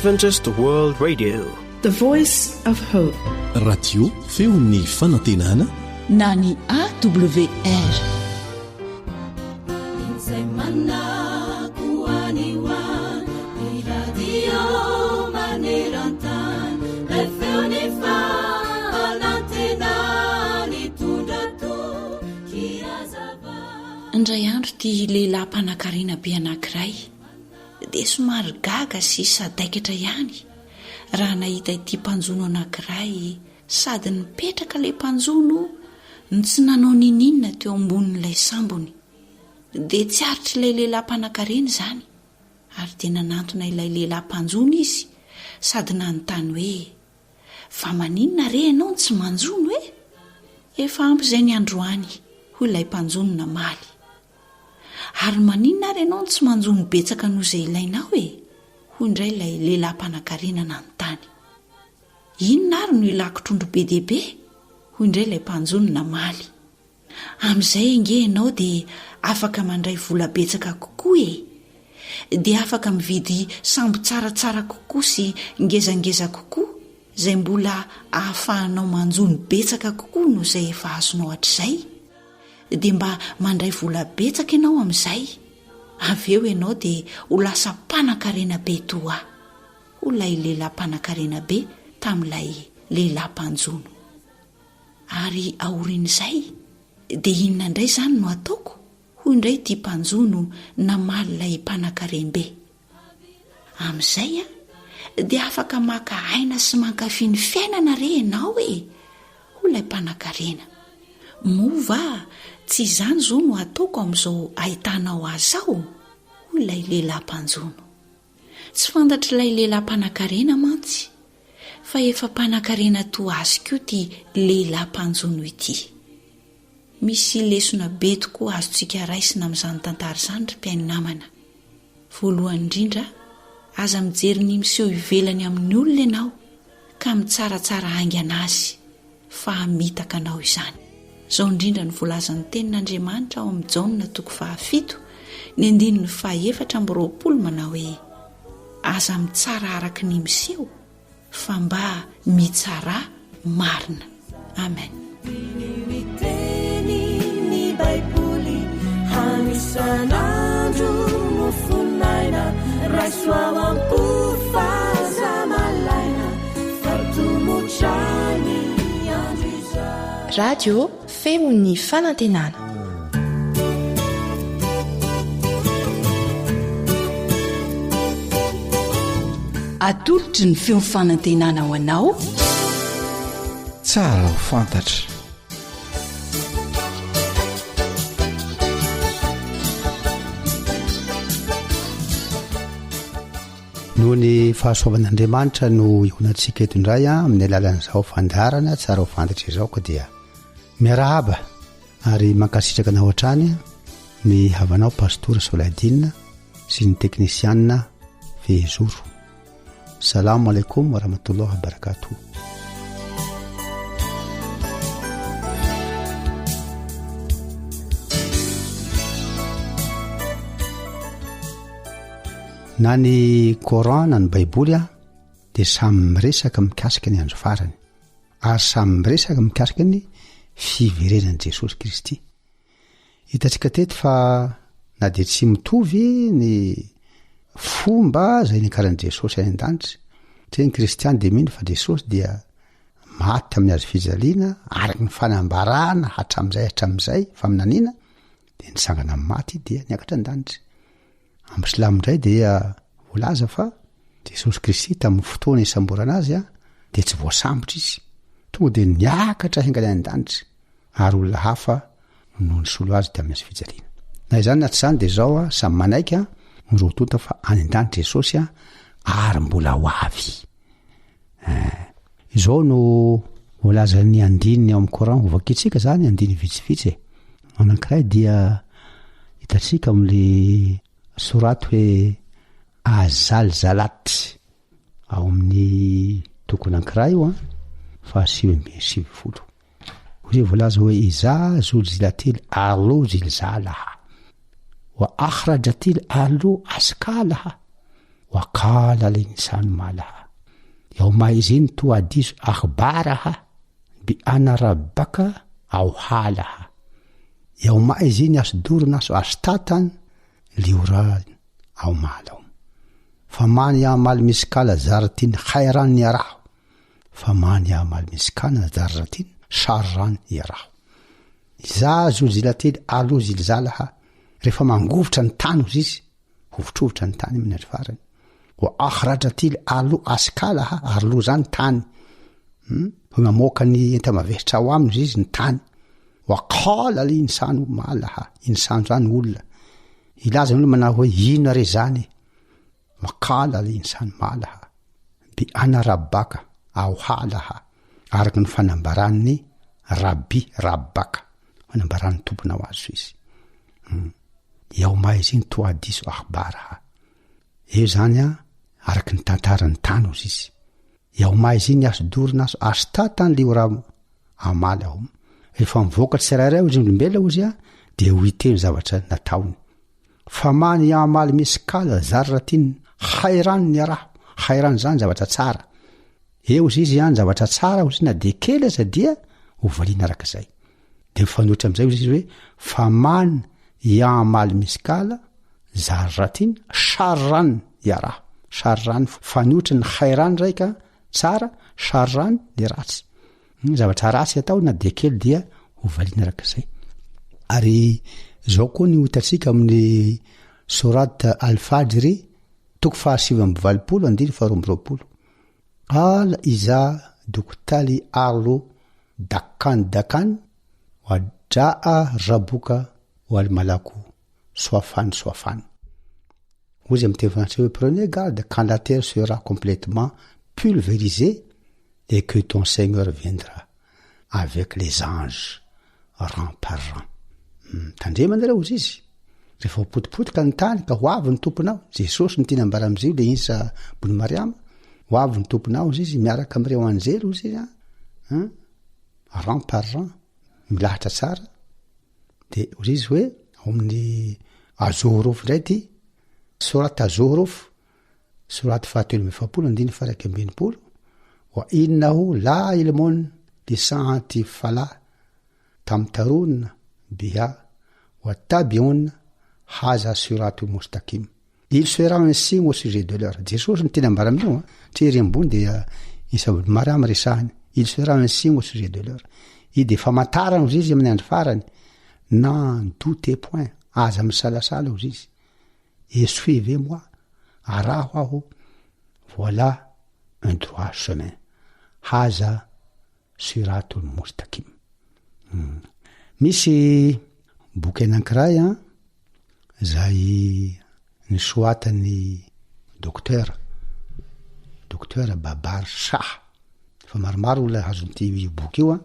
Adventist World Radio, the voice of hope. Radio feon'ny fanantenana na ny AWR. Indray andro ty lehilahy mpanankarena be anankiray dia somary gaga sy sadaikatra ihany raha nahita ity mpanjono anankiray sady nipetraka ilay mpanjono ny tsy nanao nininona teo ambonin'ilay sambony dia tsy aritra ilay lehilahy mpanankarena izany ary dia nanantona ilay lehilahy mpanjono izy sady nanontany hoe fa maninona re ianao tsy manjono hoe efa ampy izay ny androany hoy ilay mpanjono namaly. Ary maninona ary ianao tsy manjono betsaka noho izay ilainao e? Hoy indray ilay lehilahy mpanankarena nanontany. Inona ary no ilako trondro be dehibe? Hoy indray ilay mpanjono namaly. Amin'izay ange ianao dia afaka mandray vola betsaka kokoa e? Dia afaka mividy sambo tsaratsara kokoa sy ngezangeza kokoa izay mbola ahafahanao manjono betsaka kokoa noho izay efa azonao hatr'izay. Dia mba mandray vola betsaka ianao amin'izay avy eo ianao dia ho lasa mpanankarena be toa ho ilay lehilahy mpanankarena be tamin'ilay lehilahy mpanjono. Ary aorian'izay dia inona indray izany no ataoko? Hoy indray ity mpanjono namaly ilay mpanankarena-be. Amin'izay dia afaka maka aina sy mankafy ny fiainana re ianao e? Hoy ilay mpanankarena. Mova tsy izany izao no ataoko amin'izao ahitanao azy aho? Hoy ilay lehilahy mpanjono. Tsy fantatra ilay lehilahy mpanankarena mantsy fa efa mpanankarena toa azy koa ity lehilahy mpanjono ity. Misy lesona be tokoa azontsika raisina amin'izany tantara izany ry mpiaino namana. Voalohany indrindra, aza mijery ny miseho ivelany amin'ny olona ianao ka mitsaratsara haingana azy fa hamitaka anao izany. Izao indrindra ny voalazan'ny tenin'Andriamanitra ao amin'ny Jaona 7 ny 4 manao hoe aza mitsara araka ny miseho fa mba mitsara marina. Amen. Ny Baiboly hanisan'andro mofonaina raisoavampo fazamalaina fartomotrany andro izay. Radio feon'ny fanantenana. Atolotry ny feo fanantenana ho anao tsara ho fantatra. noho ny fahasoavan'Andriamanitra no ionantsika eto indray amin'ny alalan'izao fandarana tsara ho fantatra izao ka dia miarahaba ary mankasitraka anao hatrany ny havanao pastora Soladina sy ny teknisianina Vezoro. Salamu alaikum wa rahmatullahi wa barakatuh. Na ny Coran na ny Baiboly dia samy miresaka mikasika ny andro farany ary samy miresaka mikasika ny fiverenan'i Jesosy Kristy. Hitantsika teto fa na dia tsy mitovy ny fomba izay nikaran'i Jesosy any an-danitra. Tsy ny kristiany dia mino fa Jesosy dia maty amin'ny hazo fijaliana ary ny fanambarana hatramin'izay fa aminanina dia nisangana amin'ny maty dia niakatra an-danitra. Amin'ny Silamo indray dia voalaza fa Jesosy Kristy tamin'ny fotoana isamborana azy dia tsy voasambotra izy tonga dia niakatra haingana an-danitra ary olona hafa no nisolo azy tamin'ny hazo fijaliana. Na izany na tsy izany dia izao samy manaiky mirotonta fa any an-danitra Jesosy ary mbola ho avy. Izao no voalaza ny andininy ao amin'ny Coran ovakitsika izany andiny vitsivitsy. Anankiray dia hitantsika amin'le soraty hoe Azalzalat ao amin'ny toko anankiray io fa 7:7. Hoy voalaza hoe iza zulzilatil ardu zilzalaha wa akhrajatil ardu askalaha وقال الإنسان ما لها يومئذ تحدث أخبارها بأن ربك أوحى لها يومئذ يصدر الناس أشتاتا ليرى أعمالهم فمن يعمل مثقال ذرة خيرا يره فمن يعمل مثقال ذرة شرا يره iza zolzilately alo zilzalaha rehefa mangovotra ny tany ozy izy hovotrovitra ny tany amin'ny farany wa akhratratily alo askalaha ary lo zany tany mamoaka ny entamavesitra ao aminy izy ny tany wa qala li insanu malaha insano zany olona ilaza ny olona manao hoe ino re zany wa qala li insanu malaha bi ana rabbaka aw halaha araky ny fanambaran'ny rabbi rabbaka fanambaran'ny tomponao azo izy yauma'izin tuhaddisu akhbaraha eo zany araky ny tantarany tany ozy izy yauma'izin yasduru nasu ashtatan liura amalahum efa mivokatry tsirairay ozy olombela ozy de hoiteny zavatra nataony famany ya'mal miskala zarratin khairan yarahu khairan zany zavatra tsara eo ozy izy zany zavatra tsara ozy na de kely aza dia hovaliana arak'izay de fanotra am'izay ozy izy hoe famany ya'mal miskala zarratin sharran yarahu sharran fanotra ny khairan raika tsara sharran le ratsy zavatra ratsy atao na de kely dia hovaliana arak'izay ary zao koa ny hitatsika amin'ny surat al-fajri toko 7:20 qala iza duktali arlu dakan wa jaa rabbuka wal malaku soafan ozy am'y teny français hoe prenez garde quand la terre sera complètement pulvérisée et que ton Seigneur viendra avec les anges rang par rang tandremana reo ozy izy rehefa potipotika ny tany ka ho avy ny tomponao jesosy ny tiana ambara am'izio le Isa bony Mariama ho avy ny tomponao ozy izy miaraka am'ireo anjely ozy izy rang par rang milahatra tsara de ozy izy hoe ao amin'ny Azorof ndray ty surat Azorof surat 7:120 wa innahu la ilmun lisaati fala tamtarun biha wa tabiun haza suratul mustaqim il sera ainsi au sujet de leur Jesosy ny tena ambara amin'io tsery ambony de Isa Mariama resahany il sera ainsi au sujet de leur i de famantarana ozy izy amin'ny andro farany n'en doutez point aza misalasala ozy izy et suivez-moi araho aho voilà un droit chemin haza suratul mustaqim misy boky anankiray zay nisoatany docteur Babar Shah fa maromaro olona azon'ity boky io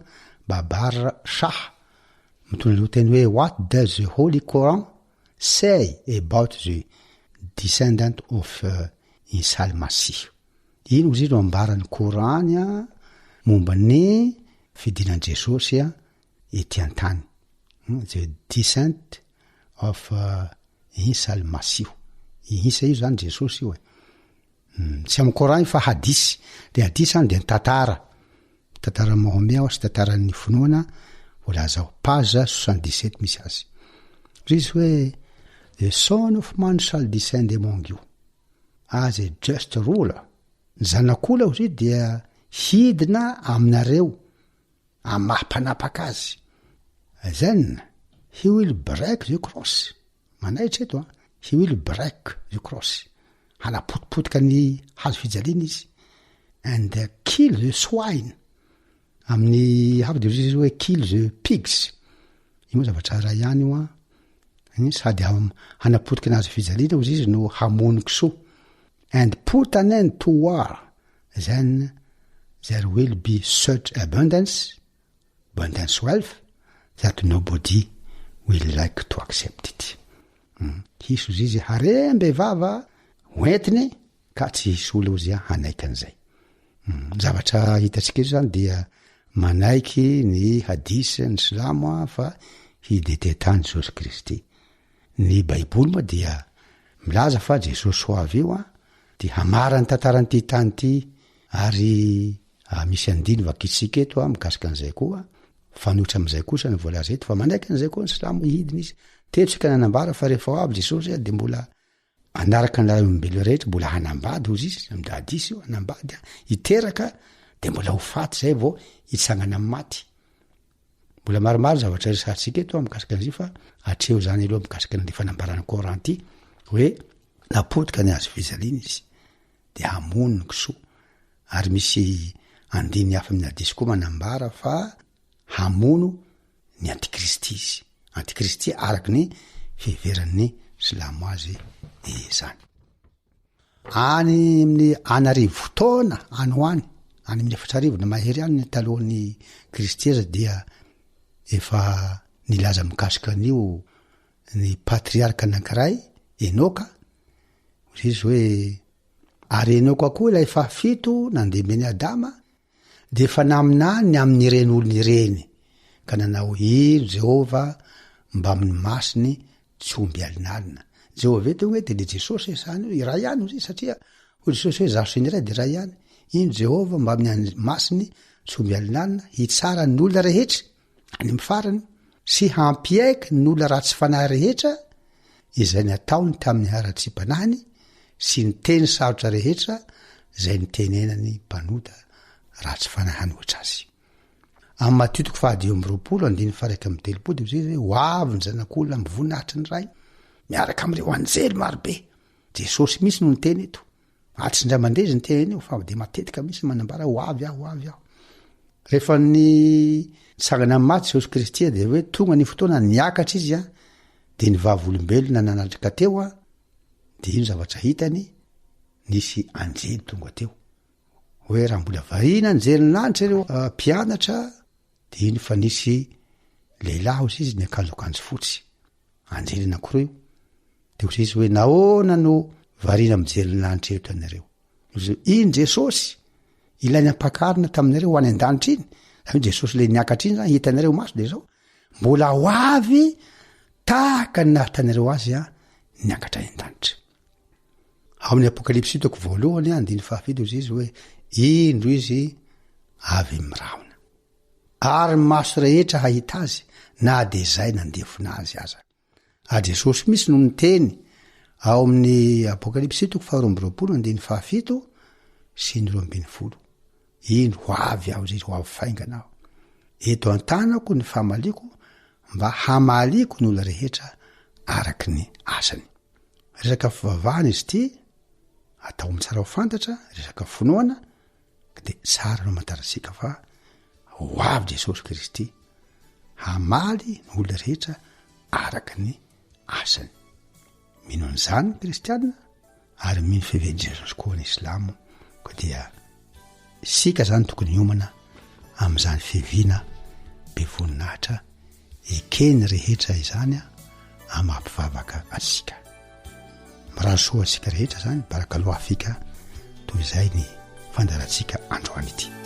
Babar Shah mitondra lo teny hoe what does the Holy Quran say about the descendant of Isa al-Masih ino ozy no ambarany Korany momba ny fidinan Jesosy ety an-tany the descent of Isa al-Masih Isa io zany Jesosy io tsy amin'ny Korany fa hadisy de hadisy any de tantara Mahomea sy tantaran'ny finoana volaza page 77 misy azy izy hoe the son of man shall descend among you as a just ruler ny zanak'ola ozy dia hidina aminareo amampanapaka azy then he will break the cross manaitra eto he will break the cross hanapotipotika ny hazo fijaliana izy and kill the swine amin'ny hafa de izy hoe kill the pigs io zavatra ray ihany io sady hanapotika ny hazo fijaliana ozy izy no hamoniko so and put an end to war then there will be such abundance wealth that nobody will like to accept it hisy ozy izy harembe vava hoentiny ka tsy hisy olo ozy hanaiky an'izay zavatra hitatsika izy zany dia manaiky ny hadisy ny silamo fa hidetetany Jesosy Kristy ny baiboly moa dia milaza fa Jesosy ho avy io de hamara ny tantaranyity tany ity ary misy andiny vakitsika eto mikasika an'izay koa fanotra am'izay kosa ny vola zeto fa manaiky an'izay koa ny silamo ihidiny izy tetsika nanambara fa rehefa ao aby Jesosy de mbola anaraka ny olombelo rehetra mbola hanambady ozy izy midadisy io hanambady iteraka de mbola ho faty zay vao hitsangana amin'ny maty mbola maromaro zavatra resatsika eto mikasika an'izy fa atreo zany aloha mikasika ny fanambarany Coran ty hoe napotika ny azo fizalina izy de hamono ny kisoa ary misy andiny hafa amin'ny hadisy koa manambara fa hamono ny antikristy izy antikristy araky ny fiheveran'ny silamo azy zany any amin'ny anarivo fotoana any hoany any amin'ny 4 na mahery any ny talohan'ny kristieza dia efa nilaza mikasika an'io ny patriarka anankiray Enoka izy hoe ary Enoka koa ilay fafito nandemeny Adama de efa naminany amin'ny reny olony ireny ka nanao ino Jehova mba amin'ny masiny tsy omby alinalina Jehova eto hoe de Jesosy zany iray ihany ozy satria ho Jesosy hoe zaho sy ny iray de iray ihany ino Jehova mba amin'ny masiny tsy omby alinalina hitsara ny olona rehetra any amin'ny farany sy hampiaiky ny olona raha tsy fanahy rehetra izay nataony tamin'ny ara-tsim-panahiny sy ny teny sarotra rehetra zay nitenenany mpanota raha tsy fanahany oatra azy amin'ny matitiko fahadimy amby 20 andiny faraiky amby 30 de zay ho avy ny zanak'olona mivoninahitry ny ray miaraka am'ireo anjely marobe Jesosy misy no niteny eto atsindra mandezy ny teny io fa de matetika misy manambara ho avy aho rehefa ny tsangana amin'ny maty Jesosy Kristy de hoe tonga ny fotoana niakatra izy de ny vavolombelona nanatrika teo de ino zavatra hitany nisy anjely tonga teo hoe raha mbola vahina anjely lanitra ireo mpianatra de ino fa nisy lehilahy ozy izy ny akanjo fotsy anjely anankiroa io de ozy izy hoe nahoana no varina mijery ny lanitra eto anareo iny Jesosy ilainy ampakarina taminareo ho any an-danitra iny zany Jesosy le niakatra iny zany hitanareo maso de zao mbola ho avy tahaka ny nahitanareo azy niakatra any an-danitra ao amin'ny apokalipsy hitako voalohany andiny fahafito ozy izy hoe indro izy avy miraona ary maso rehetra hahita azy na de zay nandefona azy aza Jesosy misy no niteny ao amin'ny apokalipsy hitako 2 andiny fahafito sy 20 indro ho avy aho zay ho avy faingana aho eto an-tanako ny famaliko mba hamaliko ny olona rehetra araky ny asany resaka fivavahana izy ty atao mitsara ho fantatra resaka finoana de tsara no mantarasika fa ho avy Jesosy Kristy hamaly ny olona rehetra araky ny asany mino an'izany kristianina ary mino fiveny Jesosy koa ny Islamo ko dia sika zany tokony hiomana am'izany fivina be voninahitra ekeny rehetra izany amampivavaka atsika mirasoa asika rehetra zany baraka loha afika toy izay ny fandaratsika androany ity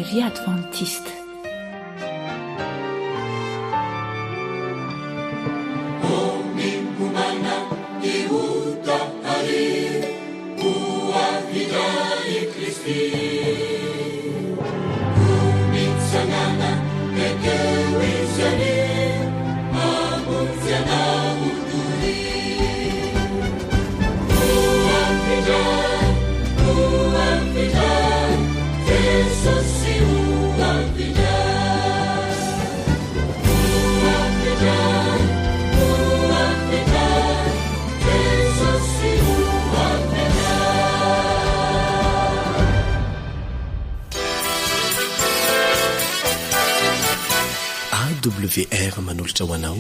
Galerie Adventiste. AWR manolotra ho anao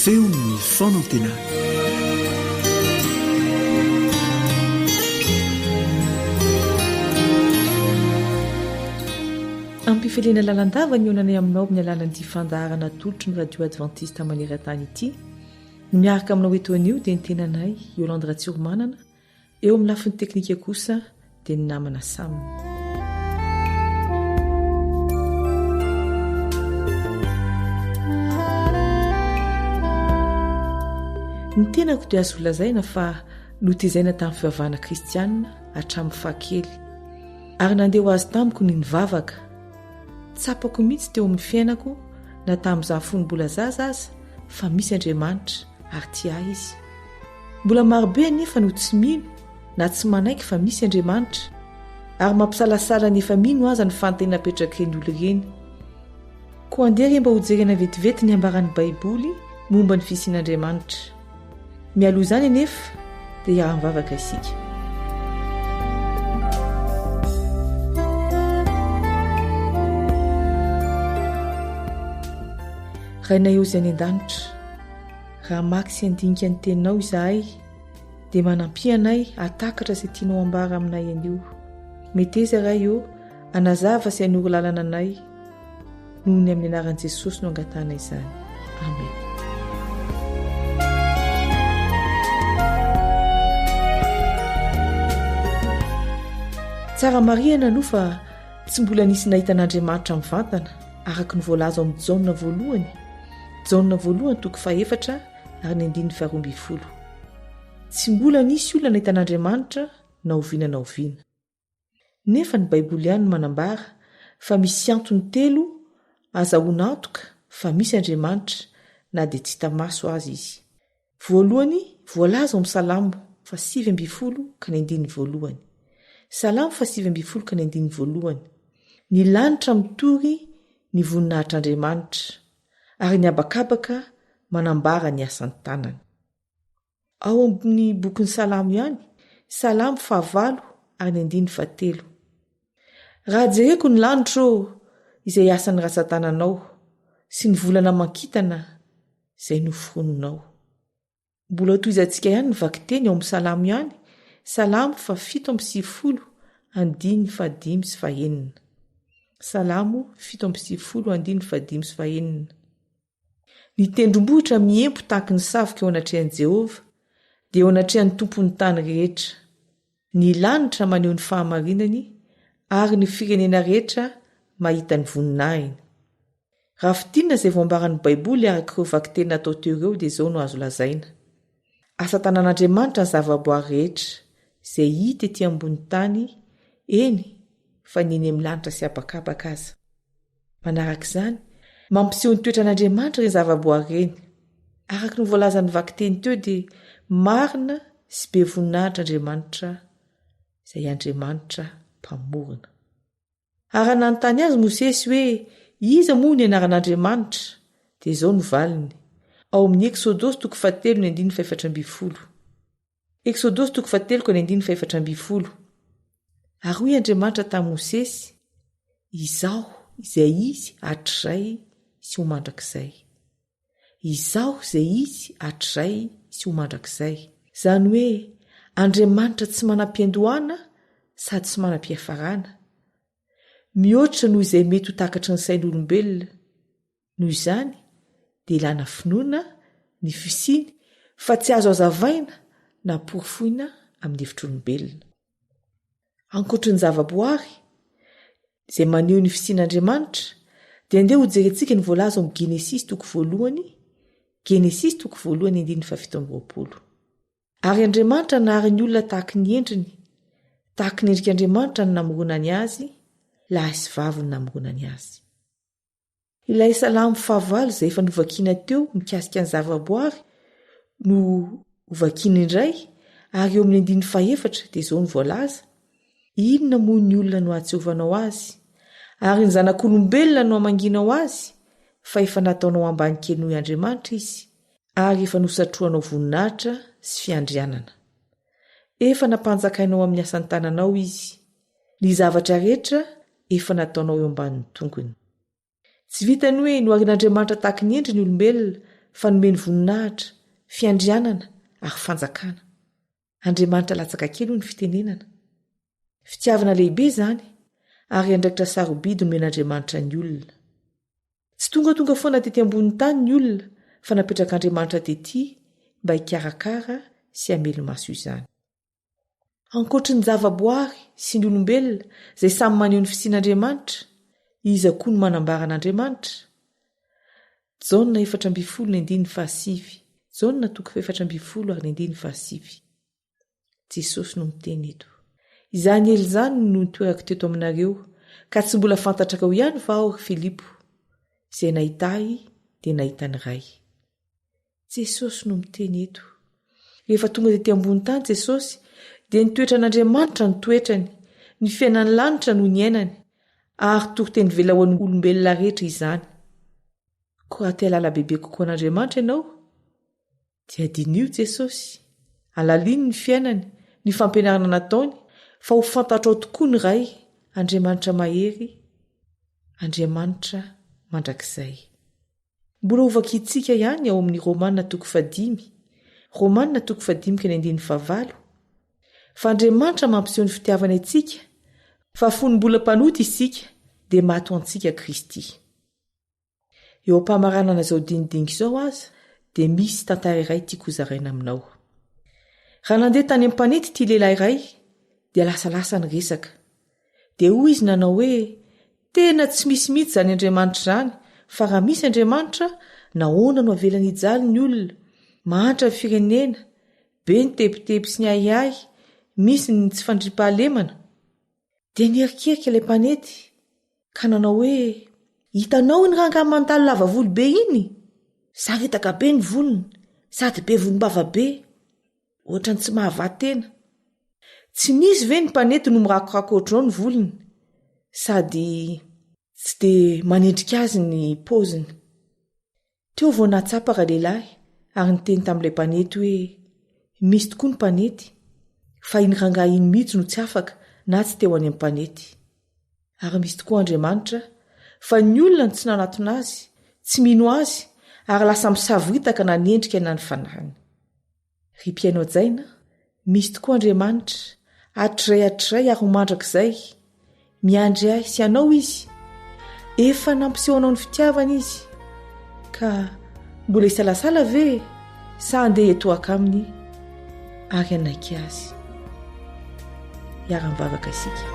feon'ny fonantena ampifeliana lalandava ny onanay aminao amin'ny alalan'ity fandaharana tolotry ny radio adventiste maneran-tany ity ny miaraka aminao etoanio dia ny tenanay Yolande Ratsiomanana eo amin'ny lafin'ny teknika kosa dia ny namana samina. Ny tenako dia azo lazaina fa lotezaina tamin'ny fivavahana kristianina hatramin'ny fahakely ary nandeha ho azy tamiko ny nivavaka tsapako mihitsy teo amin'ny fiainako na tamin'izaho fonombola zaza aza fa misy Andriamanitra ary tia izy. Mbola marobe anefa no tsy mino na tsy manaiky fa misy Andriamanitra ary mampisalasala nefa mino aza ny fantena petraka ireny olo ireny. Ko andeha mba ho jerena vetivety ny ambaran'ny Baiboly momba ny fisian'Andriamanitra. Mialoha izany anefa dia hiara-mivavaka isika. Rainay ozy any an-danitra, raha maky sy andinika ny teninao izahay dia manampy anay hatakatra izay tianao ambara aminay anio. Meteza raha eo anazava sy hanoro lalana anay noho ny amin'ny anaran'i Jesosy no angatana izany. Amen. Tsara mariana aloha fa tsy mbola nisy nahita an'Andriamanitra amin'ny vantana araka ny voalaza amin'ny Jaona voalohany. Jaona voalohany toko 4 ary ny 12. Tsy mbola nisy olona nahita an'Andriamanitra na oviana na oviana. Nefa ny Baiboly ihany manambara fa misy antony telo azahoana antoka fa misy Andriamanitra na dia tsy hita maso azy izy. Voalohany voalaza amin'ny Salamo 8:1-2. Salamo 8:1-2. Ny lanitra mitory ny voninahitr'Andriamanitra ary ny abakabaka manambara ny asan'ny tanany. Ao amin'ny bokin'ny Salamo ihany, Salamo 5 ary ny 13. Raha jereko ny lanitra izay asan'ny ratsan-tananao sy ny volana mankitana izay noforononao. Mbola toizantsika ihany ny vakiteny ao amin'ny Salamo ihany, Salamo 7:9, 5-5. Salamo 7:9-5. Ny tendrombohitra miempo tahaka ny savoka eo anatrehan'i Jehovah dia eo anatrehan'ny tompon'ny tany rehetra. Ny lanitra maneho ny fahamarinany ary ny firenena rehetra mahita ny voninahiny. Raha fitinina izay voambaran'ny Baiboly araka ireo vakiteny natao teo ireo dia izao no azo lazaina. Asa tanan'Andriamanitra ny zavaboary rehetra izay hita etỳ ambony tany, eny fa ny eny amin'ny lanitra sy abakabaka aza. Manaraka izany, mampiseho ny toetran'Andriamanitra ireny zavaboary ireny. Araka ny voalazan'ny vakiteny teo dia marina sy be voninahitran'Andriamanitra izay Andriamanitra mpamorona. Ary nanontany azy Mosesy hoe iza moa ny anaran'Andriamanitra dia izao no valiny. Ao amin'ny Exodosy 7:1-4. Exodosy 7:1-4. Ary hoy Andriamanitra tamin'i Mosesy, izaho izay izy hatrizay sy ho mandrakizay. Izaho izay izy hatrizay sy ho mandrakizay. Izany hoe Andriamanitra tsy manam-piandohana sady tsy manam-piafarana. Mihoatra noho izay mety ho takatry ny sain'olombelona. Noho izany dia ilana finoana ny fisiny fa tsy azo azavaina na porofoina amin'ny hevitr'olombelona. ankoatra ny zavaboary izay maneho ny fisian'Andriamanitra dia andeha ho jerentsika ny voalaza ao Genesis toko voalohany, Genesis toko voalohany 1:17. Ary Andriamanitra nahary ny olona tahaka ny endriny, tahaka ny endrik'Andriamanitra ny namoronany azy, lahy sy vavy ny namoronany azy. Ilay Salamo 9 izay efa novakiana teo mikasika ny zavaboary no hovakiana indray, ary eo amin'ny 1:4 dia izao ny voalaza: inona moa ny olona no ahatsiovanao azy, ary ny zanak'olombelona no amanginao azy, fa efa nataonao ambany kely noho Andriamanitra izy, ary efa nosatroanao voninahitra sy fiandrianana. Efa nampanjakainao amin'ny asan'ny tananao izy, ny zavatra rehetra efa nataonao eo ambanin'ny tongony. Tsy vitany hoe noarin'Andriamanitra tahaka ny endriny olombelona, fa nomeny voninahitra, fiandrianana ary fanjakana. Andriamanitra latsaka kely ho ny fitenenana. Fitiavana lehibe izany, ary andraikitra sarobidy nomen'Andriamanitra ny olona. Tsy tonga foana tety ambonin'ny tany ny olona, fa napetrak'Andriamanitra tetỳ mba hikarakara sy hamelomaso izany. Ankoatra ny zavaboary sy ny olombelona izay samy maneho ny fisian'Andriamanitra, iza koa no manambaran'Andriamanitra? Jaona 4:7, Jaona 4:7. Jesosy no miteny eto: izany ely izany no nitoerako teto aminareo, ka tsy mbola fantatraka ho ihany va aho, Filipo? Izay nahita ahy dia nahita ny Ray. Jesosy no miteny eto. Rehefa tonga tety ambony tany Jesosy dia nitoetra n'Andriamanitra ny toetrany, ny fiainany lanitra no ny ainany, ary toroteny vela ho an'ny olombelona rehetra izany. Ko raha te halala bebe kokoa an'Andriamanitra ianao, dia adinio Jesosy, alaliny ny fiainany, ny fampianarana nataony, fa ho fantatrao tokoa ny Ray, Andriamanitra mahery, Andriamanitra mandrakizay. Mbola hovakitsika ihany ao amin'ny Romanina 5, Romanina 5:9. Fa Andriamanitra mampiseho ny fitiavana itsika, fa fony mbola mpanota isika dia mato antsika Kristy. Eo am-pamaranana izao dinidingo izao aza dia misy tantara iray tiako zaraina aminao. Raha nandeha tany am-panety ity lehilahy iray dia lasalasa ny resaka. Dia hoy izy nanao hoe tena tsy misy mihitsy zany Andriamanitra zany, fa raha misy Andriamanitra, nahoana no avelany hijaly ny olona, mahantra ny firenena, be ny tebiteby sy ny ahiahy, misy ny tsy fandriam-pahalemana. Dia nierikeriky ilay mpanety ka nanao hoe, hitanao ny rangahy manontalo lava volo be iny? Saritaka be ny volony, sady be volombava be, ohatrany tsy mahavatena. Tsy misy ve ny mpanety no mirakorako ohatrao ny volony, sady tsy dia manendrika azy ny poziny. Teo vao nahatsapa lehilahy ary niteny tamin'ilay mpanety hoe, misy tokoa ny mpanety, fa iny rangahy iny mihitsy no tsy afaka na tsy teo any am-panety. Ary misy tokoa Andriamanitra, fa ny olona tsy nanatona azy, tsy mino azy, ary lasa misavoritaka na nendrika na ny fanahiny. Ry mpiaino ajaina, misy tokoa Andriamanitra, atray ary ho mandrakizay, miandry ahy sy anao izy, efa nampisehoanao ny fitiavana izy, ka mbola isalasala ve sa andeha etoaka aminy ary anaiky azy. Iara-mivavaka isika.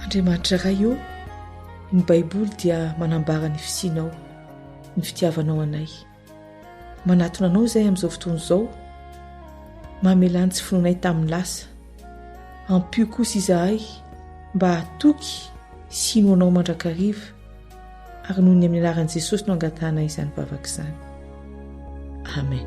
Andriamanitra iray io, ny Baiboly dia manambara ny fisianao, ny fitiavanao anay. Manatona anao izay amin'izao fotoana izao, mamelany tsy finoanay tamin'ny lasa. Ampio kosa izahay mba hatoky sino anao mandrakariva, ary noho ny amin'ny anaran'i Jesosy no angatahana izany vavaka izany. Amen.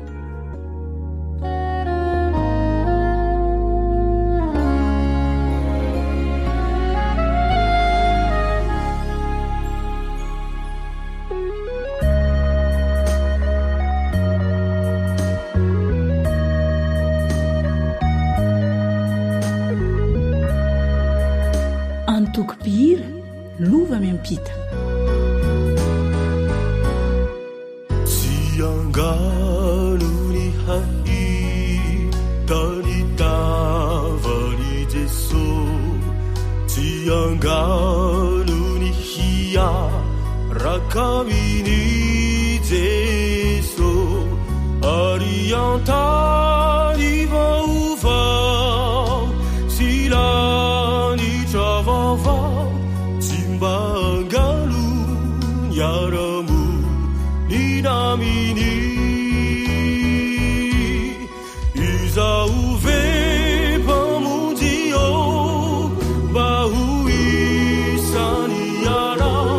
Antokopihira lova miampita. Angano ny hai tany tavany Jesosy, tsy angano ny hia rakaminy jeso ary antany vaovao sy lanitra vaovao tsy mba angalo ny aramo ny naminy izao ve mpamonjy ao mba ho isany anao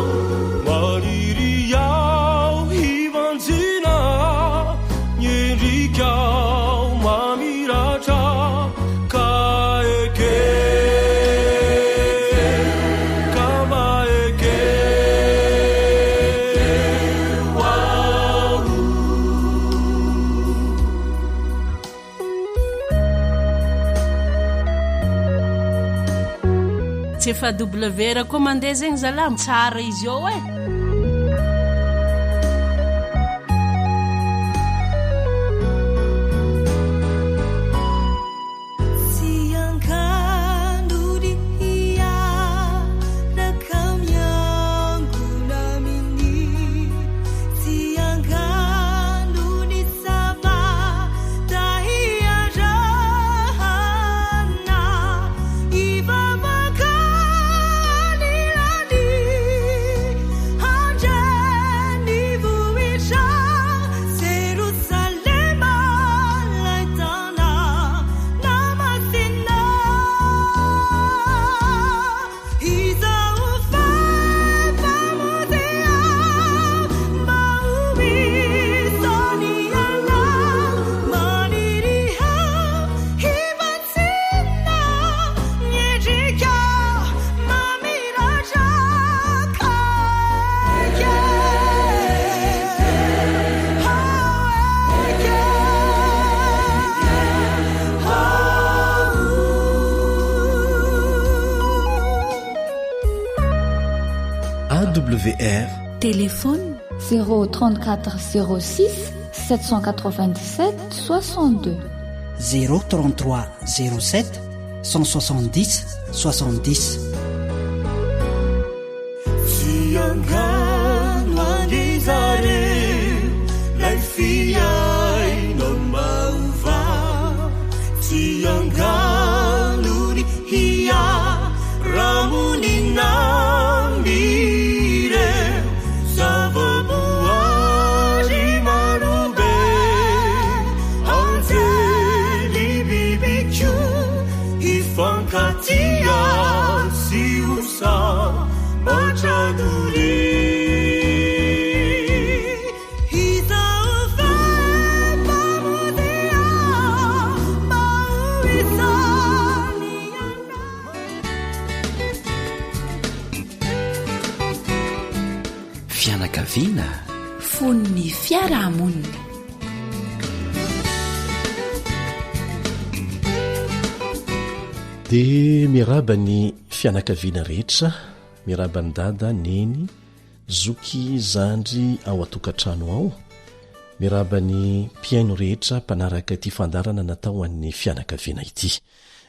mariry ao hivanjina ny endrikao mamiratra ka eke ka mba eke wow. tsy efa W ra koa mandeha zegny zalamo tsara izy ao e AWR téléphone 034 06 797 62 033 07 170 70 Siangano andizare lai fiai non mauva Siangano ni hia ramunina mire savabuari marube anzeli bibicu ifankatia si usa Machaduri fianakaviana fon'ny fiarahamonina dia miaraba ny fianakaviana rehetra miaraba ny dada neny zoky zandry ao atokantrano ao miaraba ny mpiaino rehetra mpanaraka ity fandarana natao an'ny fianakaviana ity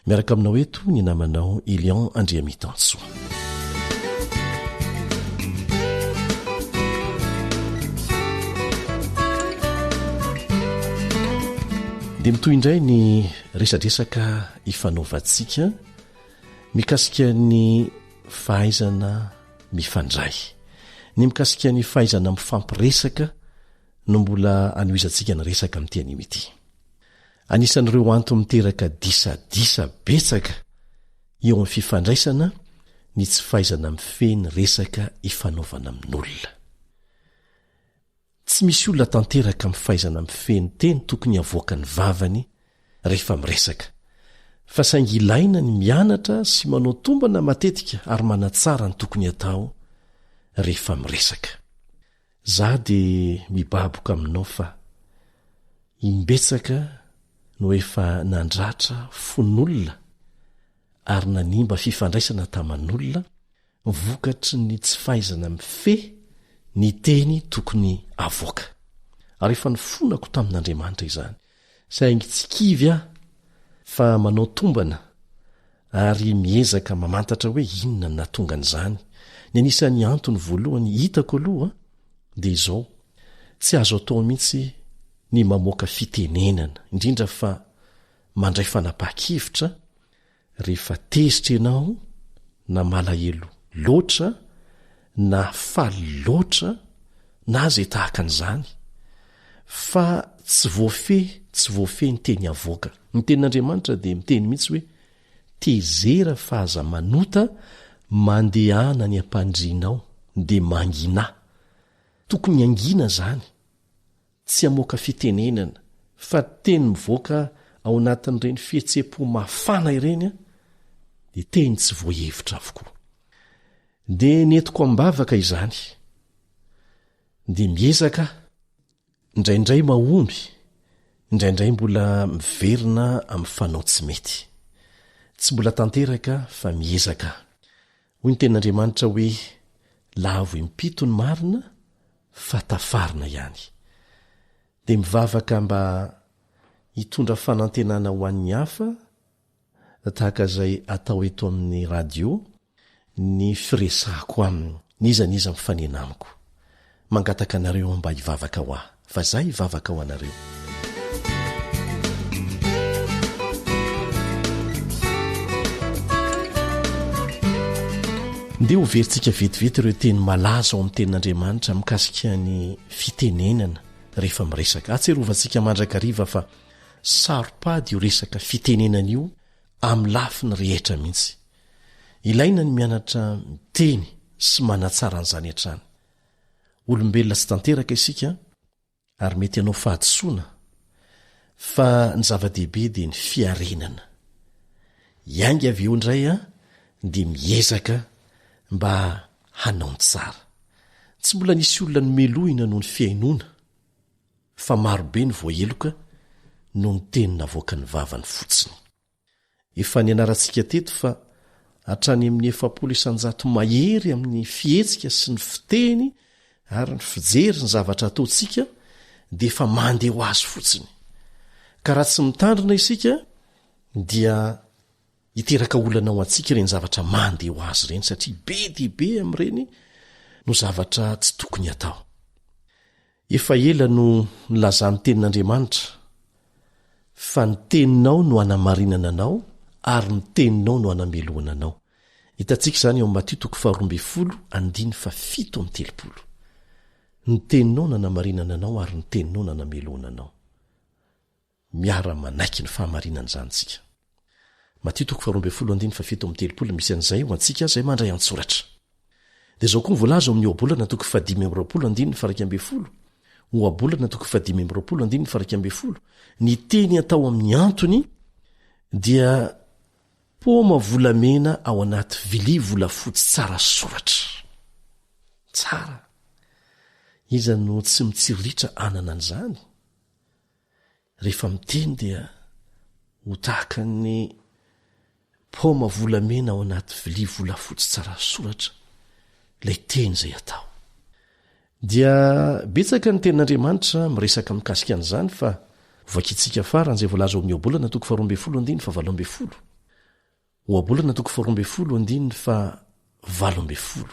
miaraka aminao eto ny namanao Ilion Andriamitanso dia mitoy indray ny resadresaka ifanaovantsika mikasika ny fahaizana mifandray ny mikasika ny fahaizana mifampiresaka no mbola anoizantsika ny resaka amin'ity anio ity anisan'ireo anto miteraka disadisa betsaka eo amin'ny fifandraisana ny tsy fahaizana mifeny resaka ifanaovana amin'olona tsy misy olona tanteraka mifahaizana mifeny teny tokony avoaka ny vavany rehefa miresaka fa saingy ilaina ny mianatra sy manao tombana matetika ary manatsara ny tokony atao rehefa miresaka za dia mibaboka aminao fa imbetsaka no efa nandratra fon'olona ary nanimba fifandraisana taman'olona vokatry ny tsy fahaizana mife ny teny tokony avoaka ary efa ny fonako tamin'Andriamanitra izany saingy tsy kivy aho fa manao tombana ary miezaka mamantatra hoe inona natonga an'izany ny anisan'ny antony voalohany hitako aloha dia izao tsy azo atao mihitsy ny mamoaka fitenenana indrindra fa mandray fanapaha-kevitra rehefa tezitra ianao na malahelo loatra na faly loatra na zay tahaka an'izany fa tsy voafe ny teny avoaka. Ny tenin'Andriamanitra dia miteny mihitsy hoe tezera fa aza manota mandehana ny ampandrinao dia mangina. Tokony angina zany, tsy amoaka fitenenana fa teny mivoaka ao anatin'ireny fihetsepo mafana ireny dia teny tsy voahevitra avokoa. Dia netiko ambavaka izany dia miezaka indraindray mahomby, indraindray mbola miverina amin'ny fanao tsy mety, tsy mbola tanteraka fa miezaka. Hoy ny tenin'Andriamanitra hoe lavo impito ny marina fa tafarina ihany. Dia mivavaka mba hitondra fanantenana ho an'ny hafa tahaka izay atao eto amin'ny radio ny firesahako aminy nizaniza mifanena amiko. Mangataka anareo mba hivavaka ho aho fa zay hivavaka ho anareo. Ndea ho verintsika vetivety ireo teny malaza ao amin'ny tenin'Andriamanitra mikasika ny fitenenana rehefa miresaka. Atserovantsika mandrakariva fa saropady io resaka fitenenana io amin'ny lafiny rehetra mihitsy. Ilaina ny mianatra miteny sy manatsara an'izany hatrany. Olombelona tsy tanteraka isika ary mety ianao fahadisoana fa ny zava-dehibe dia ny fiarenana. Iangy avy eo indray dia miezaka mba hanao ny tsara. Tsy mbola nisy olona nomelohina noho ny fiainoana fa marobe ny voaheloka noho ny teny navoaka ny vavany fotsiny. Efa nianarantsika teto fa hatrany amin'ny 700 mahery amin'ny fihetsika sy ny fiteny ary ny fijery ny zavatra ataontsika dia efa mandeha ho azy fotsiny. Ka raha tsy mitandrina isika dia hiteraka olana ao antsika ireny zavatra mandeha ho azy ireny satria be dia be amin'ireny no zavatra tsy tokony atao. Efa ela no nilazan'ny tenin'Andriamanitra fa ny teninao no hanamarinana anao ary ny teninao no hanamelohana anao. Hitantsika izany ao Matteo 12:7-7. Ny teninao no hanamarinana anao ary ny teninao no hanamelohana anao. Miara manaiky ny fahamarinana izany tsika. Matteo 12:7 misy an'izay ho antsika izay mandray an-tsoratra. Dia izao koa voalaza amin'ny oabolana 5:20, oabolana 5:20, ny teny atao amin'ny antony dia poma volamena ao anaty vilia volafotsy tsara soratra. Tsara. Iza no tsy mitsirritra anana an'izany? Rehefa miteny dia ho tahaka ny poma volamena ao anaty vilia volafotsy tsara soratra ilay teny izay atao. Dia betsaka ny tenin'Andriamanitra miresaka mikasika an'izany fa vakitsika faran'izay voalaza ao amin'ny oabolana 12:17. Oabolana 12:17.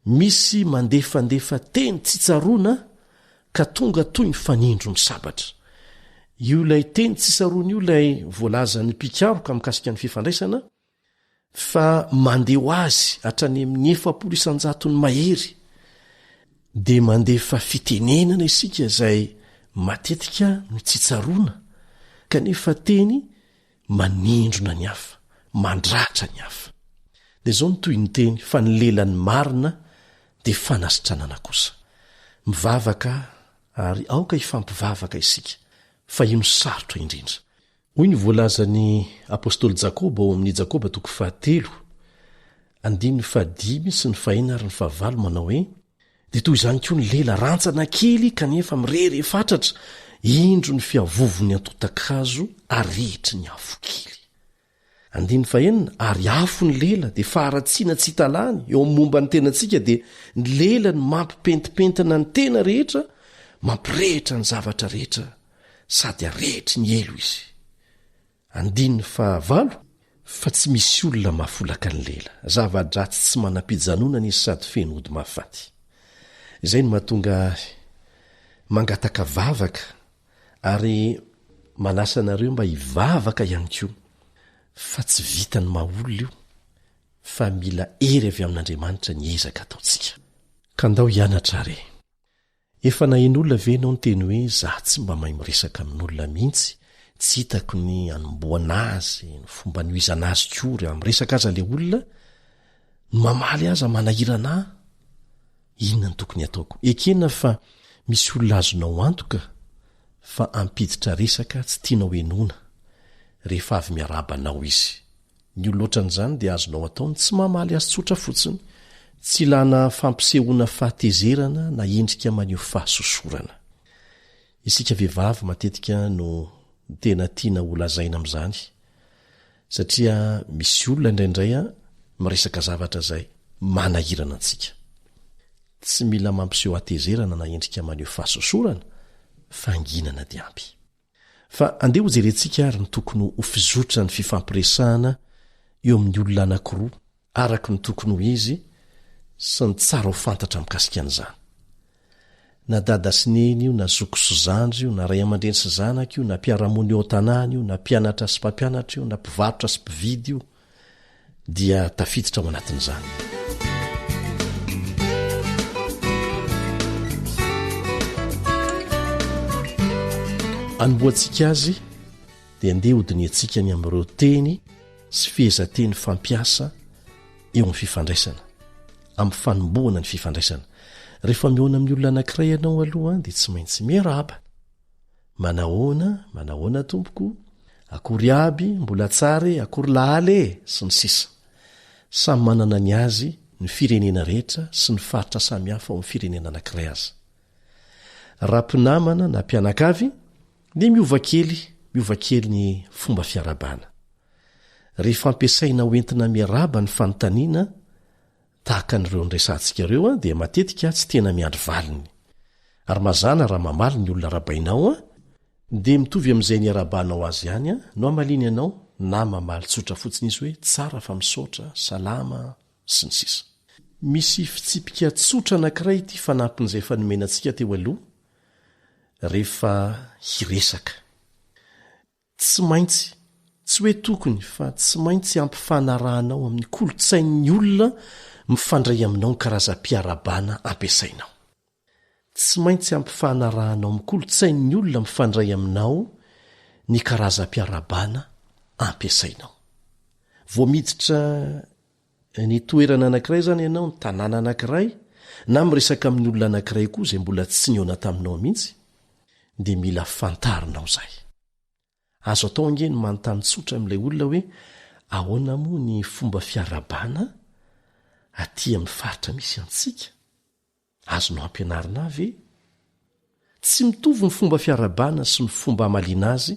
Misy mandefandefa teny tsy tsaroana ka tonga toy ny fanindro ny sabatra. Io ilay teny tsy tsaroana io ilay voalaza ny mpikaroka mikasika ny fifandraisana fa mandeha ho azy hatrany amin'ny 700 ny mahery. Dia mandefa fitenenana isika izay matetika no tsy tsaroana kanefa teny manindrona ny hafa, mandratra ny hafa. Dia izao no toy ny teny fa ny lelan'ny marina dia fanasitranana kosa. Mivavaka ary aoka hifampivavaka isika fa io ny sarotra indrindra. Hoy ny voalazan'ny apôstôly Jakoba ao amin'ny Jakoba 3:5 sy ny 4 ary ny 5 manao hoe dia toy izany koa ny lela rantsana kely kanefa mirery efatratra, indro ny fiavovony antota-kazo arehitry ny afo kely. 5 ary afo ny lela dia faharatsiana tsy hitalany eo amin'ny momba ny tenantsika dia ny lela ny mampipentipentina ny tena rehetra, mampirehitra ny zavatra rehetra sady arehitry ny elo izy. 5 fa tsy misy olona mahafolaka ny lela, zava-dratsy tsy manam-pijanonana izy sady feno ody mahafaty. Izay no mahatonga mangataka vavaka ary manasanareo mba hivavaka ihany koa fa tsy vitany maolona io fa mila ery avy amin'Andriamanitra ny ezaka ataotsika ka ndao hianatra re efa nahen'olona ve nao ny teny hoe za tsy mba mahay miresaka amin'olona mihitsy tsy hitako ny anomboana azy ny fomba noizana azy kory am'resaka aza le olona ny mamaly aza manahirana inona ny tokony ataoko ekena fa misy olona azonao antoka fa ampiditra resaka tsy tianao enona rehefa avy miarabanao izy ny oloatra n'izany dia azonao ataony tsy mamaly azy tsotra fotsiny tsy ilana fampisehoana fahatezerana na endrika maneho fahasosorana isika vehivavy matetika no tena tiana olazaina amin'izany satria misy olona indraindray miresaka zavatra zay manahirana antsika tsy mila mampiseho hatezerana na endrika maneho fahasosorana fanginana diampy fa andeha ho jerentsika ary ny tokony ho fizotra ny fifampiresahana eo amin'ny olona anankiroa araka ny tokony ho izy sy ny tsara ho fantatra mikasikan'izany na dada sy neny io na zoko sy zandry io na ray aman-dreny sy zanaka io na mpiaramony eo an-tanàna io na mpianatra sy mpampianatra io na mpivarotra sy mpividy io dia tafiditra ao anatin'izany anomboantsika azy dia andeha hodiniantsika ny amin'ireo teny sy fihezanteny fampiasa eo amin'ny fifandraisana amin'ny fanomboana ny fifandraisana rehefa mihoana amin'ny olona anankiray ianao aloha dia tsy maintsy miaraba manahoana tompoko akory aby mbola tsara akory lahaly sy ny sisa samy manana ny azy ny firenena rehetra sy ny faritra samihafa ao amin'ny firenena anankiray azy raha-pinamana na mpianakavy dia miova kely ny fomba fiarabana rehefa ampiasaina hoentina miaraba ny fanontaniana tahaka n'ireo nyresantsika ireo dia matetika tsy tena miandry valiny ary mazana raha mamaly ny olona rabainao dia mitovy amin'izay ny arabanao azy ihany no amaliny ianao na mamaly tsotra fotsiny izy hoe tsara fa misaotra salama sy ny sisa misy fitsipika tsotra anankiray ity fanampin'izay fa nomenantsika teo aloha rehefa hiresaka tsy maintsy tsy hoe tokony fa tsy maintsy ampifanarahanao amin'ny kolotsain'ny olona mifandray aminao ny karazam-piarabana ampiasainao tsy maintsy ampifanarahanao amin'ny kolotsain'ny olona mifandray aminao ny karazam-piarabana ampiasainao vo miditra ny toerana anankiray zany ianao ny tanàna anankiray na miresaka amin'ny olona anankiray koa zay mbola tsy niona taminao mihitsy dia mila fantarinao zay azo atao ange ny manontany tsotra amin'ilay olona hoe ahoana moa ny fomba fiarabana aty amin'ny faritra misy antsika azonao ampianarina ve tsy mitovy ny fomba fiarabana sy ny fomba amaliana azy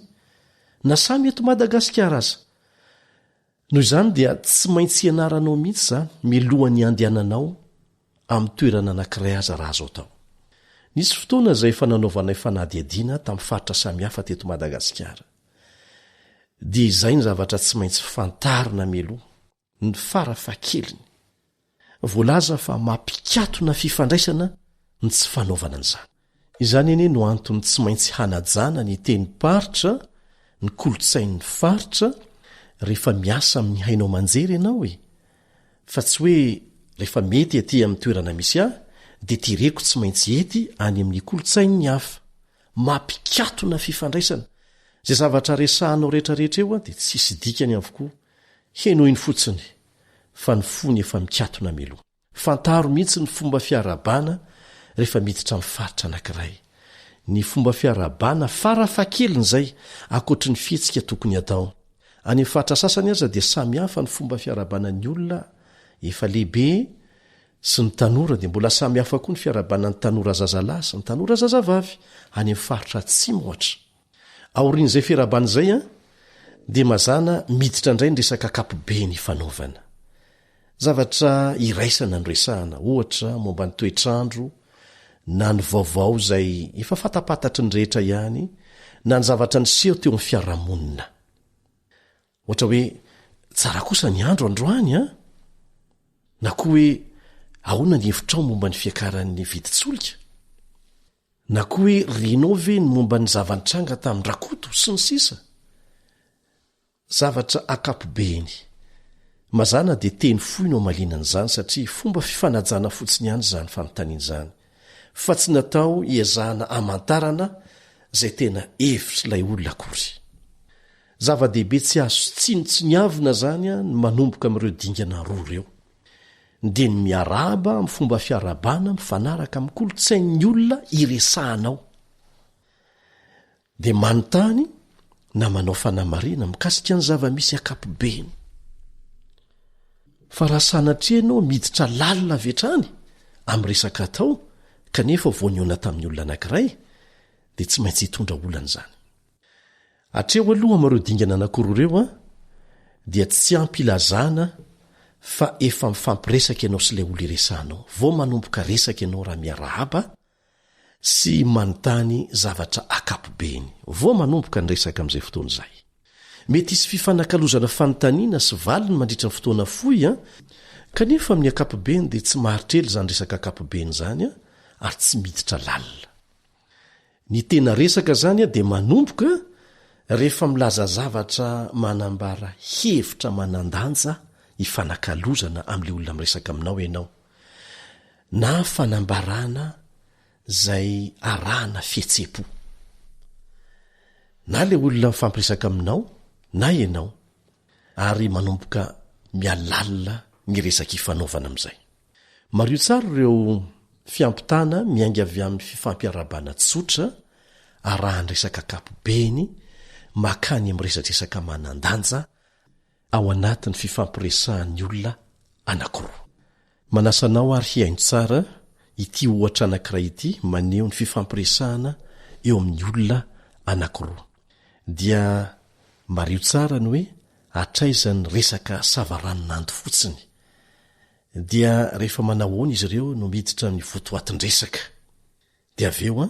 na samy eto Madagasikara aza noho izany dia tsy maintsy ianaranao mihitsy zany milohany andehananao amin'ny toerana anankiray aza raha azo atao nisy fotoana izay fananaovanay fanadihadiana tamin'ny faritra samihafa teto Madagasikara dia izay ny zavatra tsy maintsy fantarina meloha ny farafakeliny voalaza fa mampikatona fifandraisana ny tsy fanaovana an'izany izany ene no antony tsy maintsy hanajana ny teny paritra ny kolotsain'ny faritra rehefa miasa amin'ny hainao manjery ianao fa tsy hoe rehefa mety aty amin'ny toerana misy dia tireko tsy maintsy ety any amin'ny kolotsain'ny hafa mampikatona fifandraisana zay zavatra resahanao rehetrarehetra eo dia tsisy dikany avokoa henoiny fotsiny fa ny fony efa mikatona meloha fantaro mihitsy ny fomba fiarabana rehefa miditra amin'ny faritra anankiray ny fomba fiarabana farafakeliny zay akoatry ny fihetsika tokony atao any amin'ny faritra sasany aza dia samy hafa ny fomba fiarabana ny olona efa lehibe sy ny tanora dia mbola samy hafa koa ny fiarabana ny tanora zazalahy sy ny tanora zazavavy any amin'ny faritra atsimo ohatra aorian'izay fiarabana izay dia mazana miditra indray ny resaka kapobe ny fanaovana zavatra iraisana ny resahana ohatra momba ny toetrandro na ny vaovao izay efa fatapatatry ny rehetra ihany na ny zavatra ny seho teo amin'ny fiarahamonina ohatra hoe tsara kosa ny andro androany na koa hoe ahoana ny hevitrao momba ny fiakaran'ny viditsolika na koa hoe renao ve ny momba ny zavanitranga tamin'ny rakoto sy ny sisa zavatra akapobeny mazana dia teny foy no malinan'izany satria fomba fifanajana fotsiny ihany zany fanontaniana izany fa tsy natao iazahana amantarana izay tena efitra ilay olona akory zava-dehibe tsy azo tsinotsiniavina zany a ny manomboka amin'ireo dingana roa ireo dia ny miarahaba amin'ny fomba fiarabana mifanaraka amin'ny kolotsain'ny olona iresahanao dia manontany na manao fanamarina mikasika ny zava-misy akapobeny fa raha sanatria ianao miditra lalina avetrany amin'ny resaka atao kanefa voaniona tamin'ny olona anankiray dia tsy maintsy hitondra olana izany atreo aloha amareo dingana anankiroa ireo a dia tsy ampilazana fa efa mifampiresaka ianao sy ilay olo iresahanao vao manomboka resaka ianao raha miarahaba sy manontany zavatra akapobeny vao manomboka ny resaka amin'izay fotoana izay mety isy fifanakalozana fanontaniana sy valiny mandritra ny fotoana foy a kanefa amin'ny akapobeny dia tsy maharitrely izany resaka akapobeny izany a ary tsy miditra lalina ny tena resaka izany a dia manomboka rehefa milaza zavatra manambara hevitra manandanja ifanakalozana amin'ilay olona miresaka aminao ianao na fanambarana zay arahana fihetsepo na ilay olona mifampiresaka aminao na ianao ary manomboka mialalina ny resaka ifanaovana amin'izay mario tsara ireo fiampitana miainga avy amin'ny fifampiarabana tsotra arahany resaka kapobeny makany amin'ny resadresaka manandanja ao anatin'ny fifampiresahan'ny olona anankiroa manasanao ary hiaino tsara ity ohatra anankiray ity maneho ny fifampiresahana eo amin'ny olona anankiroa dia mario tsara ny hoe atraizany resaka savaranonando fotsiny dia rehefa manahoana izy ireo no miditra ny votoatin-dresaka dia aveo a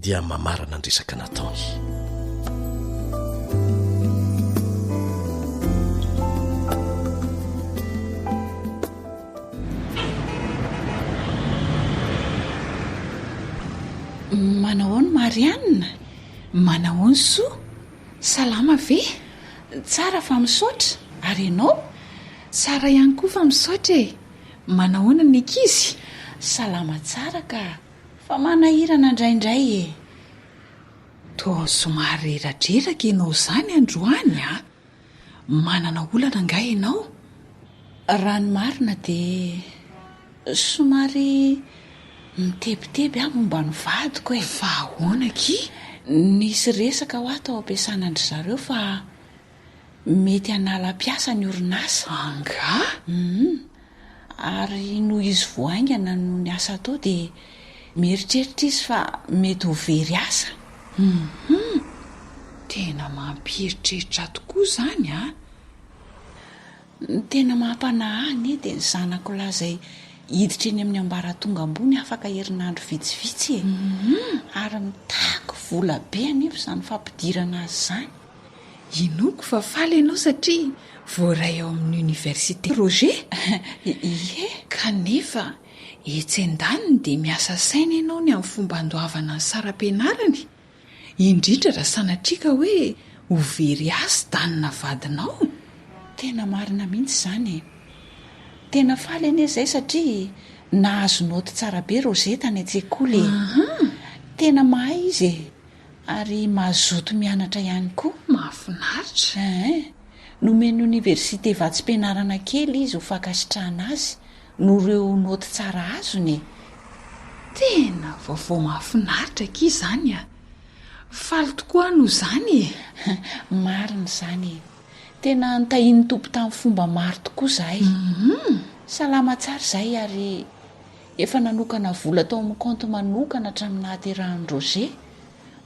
dia mamarana ny resaka nataony manahoany marianina manahoany soa salama ve tsara fa misaotra ary ianao tsara ihany koa fa misaotra e manahoana ny ankizy salama tsara ka fa manahirana indraindray e toa somary radreraka ianao izany androany a manana olana nga ianao raha ny marina dia somary mitebiteby a momba ny vadiko e fa ahoana ki nisy resaka ho ato ao ampiasanandry zareo fa mety analam-piasa ny orinasa anga ary noho izy voaingana no ny asa atao dia mieritreritra izy fa mety ho very asa tena mampieritreritra tokoa izany a tena mampanahy dia ny zanako lazay hiditra eny amin'ny ambaratonga ambony afaka herinandro vitsivitsy e ary mitako vola be anefa izany fampidirana azy izany inoko fa faly ianao satria voaray ao amin'ny université Roger ie kanefa etsen-daniny dia miasa saina ianao ny amin'ny fomba andoavana ny saram-pianarany indrindra raha sanatriaka hoe ho very asa danina vadinao tena marina mihitsy izany e tena faly ane izay satria nahazo noty tsara be Roger tany an-tsekoly tena mahay izy e ary mazoto mianatra ihany koa mahafinaritra nomeny université vatsim-pianarana kely izy ho fankasitrahana azy no ireo noty tsara azony tena vaovao mahafinaritra ki izany a faly tokoa no izany e marina izany tena nitahiny tompo tamin'ny fomba maro tokoa zahay salama tsara izay ary efa nanokana vola tao amin'ny kaonto manokana hatramin'ny nahaterahan'ny Roger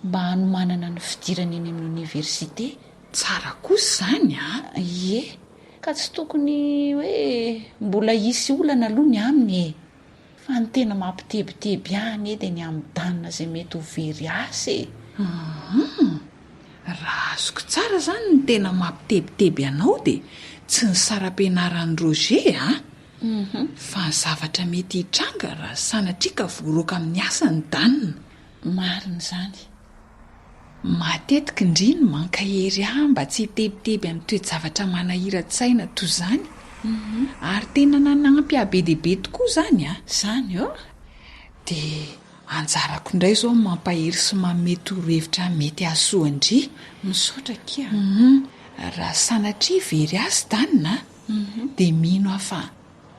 mba hanomanana ny fidirana eny amin'ny université tsara kosa izany a ie ka tsy tokony hoe mbola hisy olana aloha ny aminy e fa ny tena mampitebiteby any edy ny amin'ny danina izay mety ho very asa e raha azoko tsara izany ny tena mampitebiteby anao dia tsy ny saram-pianaran'ny Roger a fa ny zavatra mety hitranga raha sanatriaka voaroaka amin'ny asa ny danina marina izany. Matetika indriny mankahery ahy mba tsy hitebiteby amin'ny toejavatra manahira-tsaina toy izany. Ary tena nanampy ahy be deaibe tokoa izany a. Izany dia anjarako indray izao mampahery sy manome torohevitra mety ahasoandry. Misaotra kia. Raha sanatria very azy tanina dia mino aho fa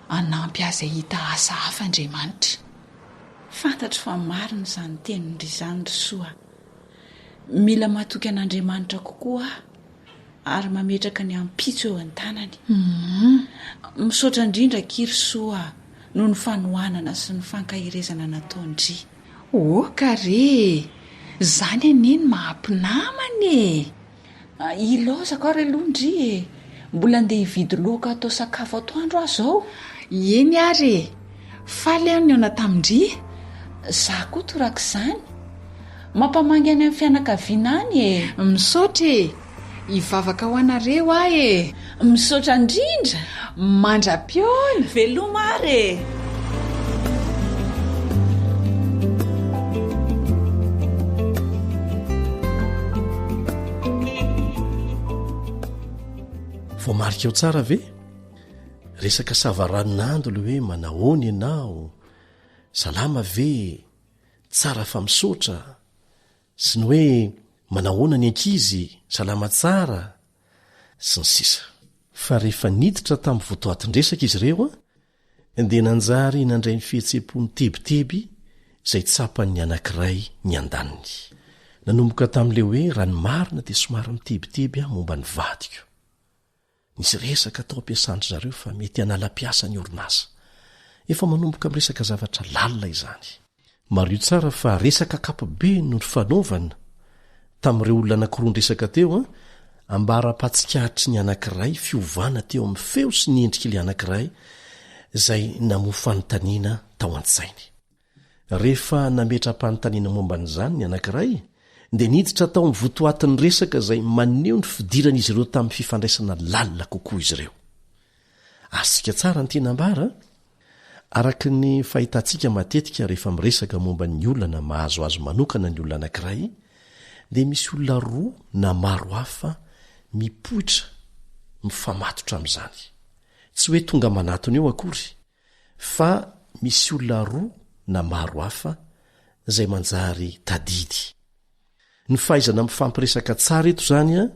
anampy azy hita asa hafa Andriamanitra. Fantatro fa marina izany tenindry izany ry soa. Mila matoky an'Andriamanitra kokoa ary mametraka ny ampitso eo an-tanany. Misaotra indrindra kiry soa noho ny fanohanana sy ny fankahirezana nataondry. Kare izany aneny mahampinamany ilaozako ary alohandry mbola andeha hividy loaka atao sakafo atoandro aho zao. Eny ary faly any ona tamindry. Za koa toraka izany mampamangy any amin'ny fianakaviana any misaotra hivavaka ho anareo ahy misaotra indrindra mandra-piona veloma ary. voamarika eo tsara ve resaka savaranonando le hoe manahoany ianao, salama ve, tsara fa misaotra, sy ny hoe manahoana ny ankizy, salama tsara sy ny sisa. Fa rehefa niditra tamin'ny votoatin-dresaka izy ireo dia nanjary nandray ny fihetseham-pony tebiteby izay tsapan'ny anankiray ny andaniny. Nanomboka tamin'ile hoe ranomarina dia somary mitebiteby momba ny vadiko. Nisy resaka atao ampiasandry zareo fa mety analam-piasa ny orinasa. Efa manomboka amin'ny resaka zavatra lalina izany. Mario tsara fa resaka kapobe no fanaovana tamin'ireo olona anankiroa resaka teo ambara-patsikahitry ny anankiray fiovana teo amin'ny feo sy ny endrik'ilay anankiray izay namofanontaniana tao an-tsainy. Rehefa nametra-panontaniana momba n'izany ny anankiray dia niditra tao amin'ny votoatin'ny resaka izay maneho ny fidiran'izy ireo tamin'ny fifandraisana lalina kokoa izy ireo. Asika tsara ny tenambara araka ny fahitantsika matetika rehefa miresaka momba ny olana mahazoazo manokana ny olona anankiray dia misy olona roa na maro hafa mipoitra mifamatotra amin'izany. Tsy hoe tonga manatony eo akory fa misy olona roa na maro hafa izay manjary tadidy. Ny fahaizana mifampiresaka tsara eto izany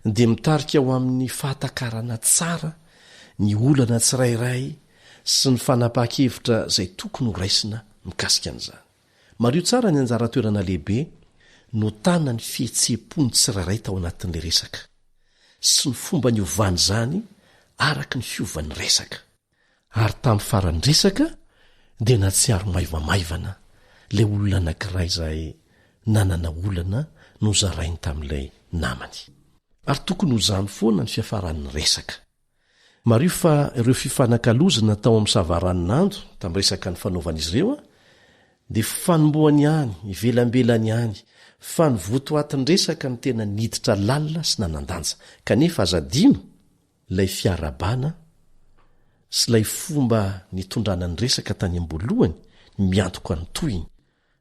dia mitarika ao amin'ny fahatakarana tsara ny olana tsirairay sy ny fanapa-kevitra izay tokony ho raisina mikasika an'izany. Mario tsara ny anjara toerana lehibe no tana ny fihetseham-pony tsirairay tao anatin'ilay resaka sy ny fomba ny ovany izany araka ny fiovan'ny resaka. Ary tamin'ny faran'ny resaka dia natsiaro maivamaivana ilay olona anankiray izay nanana olana no zarainy tamin'ilay namany. Ary tokony ho zany foana ny fiafaran'ny resaka. Mario fa ireo fifanakalozana tao amin'ny savaranonando tamin'ny resaka ny fanaovan'izy ireo dia fanomboany ihany, ivelambelany ihany, fa ny votoatin'ny resaka ny tena niditra lalina sy nanandanja. Kanefa azadino ilay fiarabana sy ilay fomba nitondrana ny resaka tany am-boalohany miantoko any toyiny.